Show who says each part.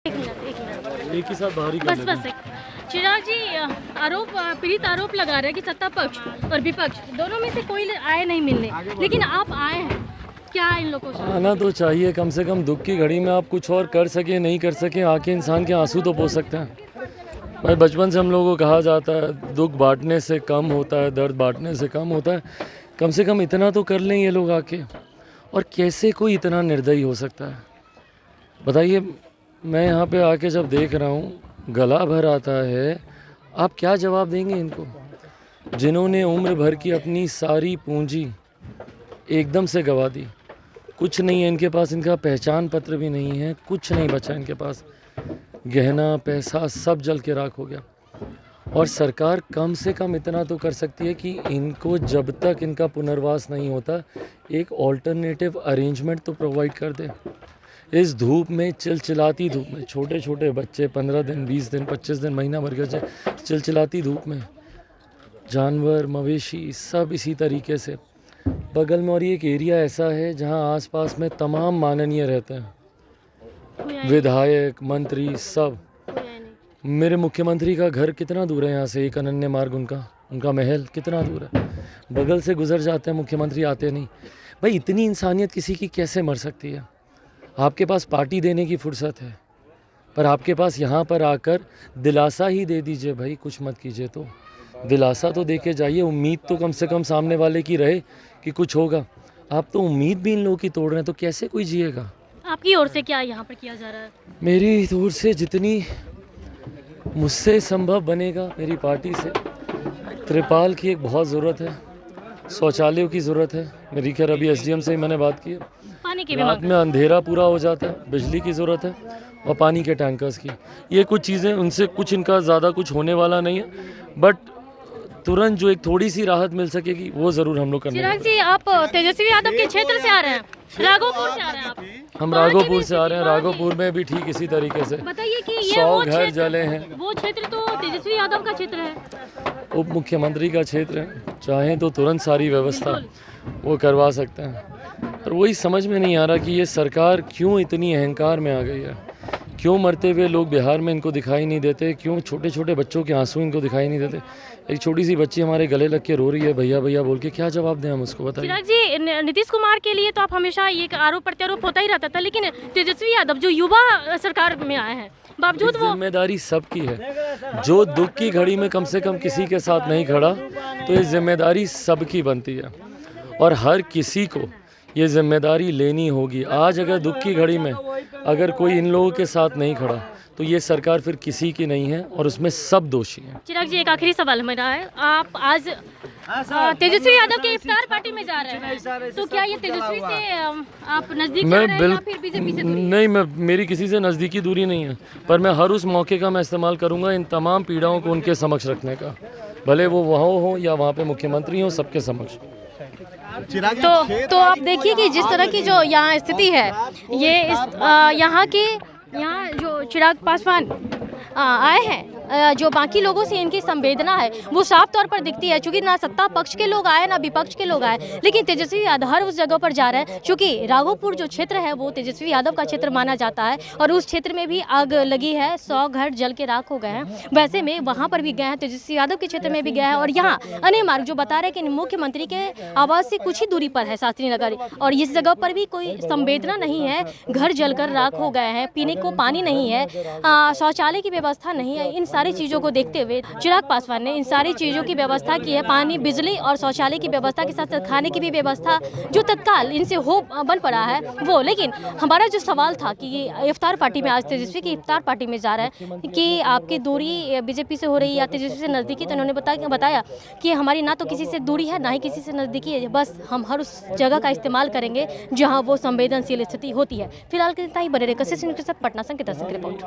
Speaker 1: एक मिनट
Speaker 2: एक ही साथ बाहर ही कर
Speaker 1: बस
Speaker 2: लेते
Speaker 1: बस एक चिराग जी पीड़ित आरोप लगा रहे हैं कि सत्ता पक्ष और विपक्ष दोनों में से कोई आए नहीं मिलने, लेकिन आप आए हैं, क्या इन लोगों से?
Speaker 2: आना तो चाहिए, कम से कम दुख की घड़ी में आप कुछ और कर सके नहीं कर सके, आके इंसान के आंसू तो पोंछ सकते हैं। भाई बचपन से हम लोगों को कहा जाता है दुख बांटने से कम होता है, दर्द बांटने से कम होता है। कम से कम इतना तो कर लें ये लोग आके। और कैसे कोई इतना निर्दयी हो सकता है बताइए। मैं यहाँ पे आके जब देख रहा हूँ गला भर आता है। आप क्या जवाब देंगे इनको, जिन्होंने उम्र भर की अपनी सारी पूंजी एकदम से गवा दी। कुछ नहीं है इनके पास, इनका पहचान पत्र भी नहीं है, कुछ नहीं बचा इनके पास। गहना पैसा सब जल के राख हो गया। और सरकार कम से कम इतना तो कर सकती है कि इनको जब तक इनका पुनर्वास नहीं होता एक ऑल्टरनेटिव अरेंजमेंट तो प्रोवाइड कर दे। इस धूप में, चिलचिलाती धूप में, छोटे छोटे बच्चे 15 दिन 20 दिन 25 दिन महीना भर के चिलचिलाती धूप में, जानवर मवेशी सब इसी तरीके से बगल में। और ये एक एरिया ऐसा है जहां आसपास में तमाम माननीय रहते हैं, विधायक मंत्री सब। मेरे मुख्यमंत्री का घर कितना दूर है यहाँ से, एक अनन्य मार्ग उनका महल कितना दूर है। बगल से गुजर जाते हैं मुख्यमंत्री, आते नहीं। भाई इतनी इंसानियत किसी की कैसे मर सकती है? आपके पास पार्टी देने की फुर्सत है, पर आपके पास यहाँ पर आकर दिलासा ही दे दीजिए। भाई कुछ मत कीजिए तो दिलासा तो दे के जाइए, उम्मीद तो कम से कम सामने वाले की रहे कि कुछ होगा। आप तो उम्मीद भी इन लोगों की तोड़ रहे हैं, तो कैसे कोई जिएगा?
Speaker 1: आपकी ओर से क्या यहाँ पर किया जा रहा है?
Speaker 2: मेरी ओर से जितनी मुझसे संभव बनेगा, मेरी पार्टी से। त्रिपाल की एक बहुत ज़रूरत है, शौचालयों की ज़रूरत है। मेरी खैर अभी एसडीएम से ही मैंने बात की है।
Speaker 1: पानी की भी
Speaker 2: रात
Speaker 1: मांग।
Speaker 2: में अंधेरा पूरा हो जाता है, बिजली की ज़रूरत है और पानी के टैंकर्स की। ये कुछ चीज़ें, उनसे कुछ इनका ज़्यादा कुछ होने वाला नहीं है, बट तुरंत जो एक थोड़ी सी राहत मिल सकेगी वो ज़रूर हम लोग करने
Speaker 1: चिराग जी, आप तेजस्वी यादव के क्षेत्र से आ रहे हैं, राघोपुर से आ रहे हैं आप?
Speaker 2: हम राघोपुर से आ रहे हैं। राघोपुर में भी ठीक इसी तरीके से
Speaker 1: बताइए कि ये
Speaker 2: 100
Speaker 1: वो
Speaker 2: घर
Speaker 1: क्षेत्र,
Speaker 2: जले हैं।
Speaker 1: वो क्षेत्र तो तेजस्वी यादव का क्षेत्र है,
Speaker 2: उप मुख्यमंत्री का क्षेत्र है, चाहें तो तुरंत सारी व्यवस्था वो करवा सकते हैं। और वही समझ में नहीं आ रहा कि ये सरकार क्यों इतनी अहंकार में आ गई है। क्यों मरते हुए लोग बिहार में इनको दिखाई नहीं देते, क्यों छोटे छोटे बच्चों के आंसू इनको दिखाई नहीं देते। एक छोटी सी बच्ची हमारे गले लग के रो रही है भैया भैया बोल के, क्या जवाब दें हम उसको बताइए।
Speaker 1: चिराग जी, नीतीश कुमार के लिए तो आप हमेशा ये आरोप प्रत्यारोप होता ही रहता था, लेकिन तेजस्वी यादव जो युवा सरकार में आए हैं, बावजूद वो
Speaker 2: जिम्मेदारी सबकी है। जो दुख की घड़ी में कम से कम किसी के साथ नहीं खड़ा, तो ये जिम्मेदारी सबकी बनती है और हर किसी को ये जिम्मेदारी लेनी होगी। आज अगर दुख की घड़ी में अगर कोई इन लोगों के साथ नहीं खड़ा तो ये सरकार फिर किसी की नहीं है और उसमें सब दोषी हैं।
Speaker 1: चिराग जी, एक आखिरी सवाल मेरा है, आप आज तेजस्वी यादव के इफ्तार पार्टी में जा रहे हैं, तो क्या ये तेजस्वी से आप नजदीक जा रहे हैं या फिर बीजेपी से दूरी?
Speaker 2: नहीं, मेरी किसी से नज़दीकी दूरी नहीं है, पर मैं हर उस मौके का मैं इस्तेमाल करूंगा इन तमाम पीड़ाओं को उनके समक्ष रखने का, भले वो वहाँ हो या वहाँ पे मुख्यमंत्री हो, सबके समक्ष।
Speaker 1: तो आप देखिए कि जिस तरह की जो यहाँ स्थिति है, ये यहाँ जो चिराग पासवान आए हैं, जो बाकी लोगों से इनकी संवेदना है वो साफ तौर पर दिखती है। चूंकि ना सत्ता पक्ष के लोग आए ना विपक्ष के लोग आए, लेकिन तेजस्वी यादव हर उस जगह पर जा रहे हैं। चूंकि राघोपुर जो क्षेत्र है वो तेजस्वी यादव का क्षेत्र माना जाता है और उस क्षेत्र में भी आग लगी है, 100 घर जल के राख हो गए हैं। वैसे में वहाँ पर भी गए हैं, तेजस्वी यादव के क्षेत्र में भी गए हैं। और यहाँ अनय मार्ग जो बता रहे हैं कि मुख्यमंत्री के आवास से कुछ ही दूरी पर है शास्त्री नगर, और इस जगह पर भी कोई संवेदना नहीं है। घर जलकर राख हो गए हैं, पीने को पानी नहीं है, शौचालय की व्यवस्था नहीं है। इन सारी चीज़ों को देखते हुए चिराग पासवान ने इन सारी चीज़ों की व्यवस्था की है, पानी बिजली और शौचालय की व्यवस्था के साथ साथ खाने की भी व्यवस्था जो तत्काल इनसे हो बन पड़ा है वो। लेकिन हमारा जो सवाल था कि ये इफ्तार पार्टी में आज तेजस्वी की इफ्तार पार्टी में जा रहा है कि आपकी दूरी बीजेपी से हो रही है या तेजस्वी से नज़दीकी, तो उन्होंने बताया कि हमारी ना तो किसी से दूरी है ना ही किसी से नज़दीकी है, बस हम हर उस जगह का इस्तेमाल करेंगे जहाँ वो संवेदनशील स्थिति होती है। फिलहाल के इतना ही। बने रहे कशिश के साथ पटना से अंकिता सिंह की रिपोर्ट।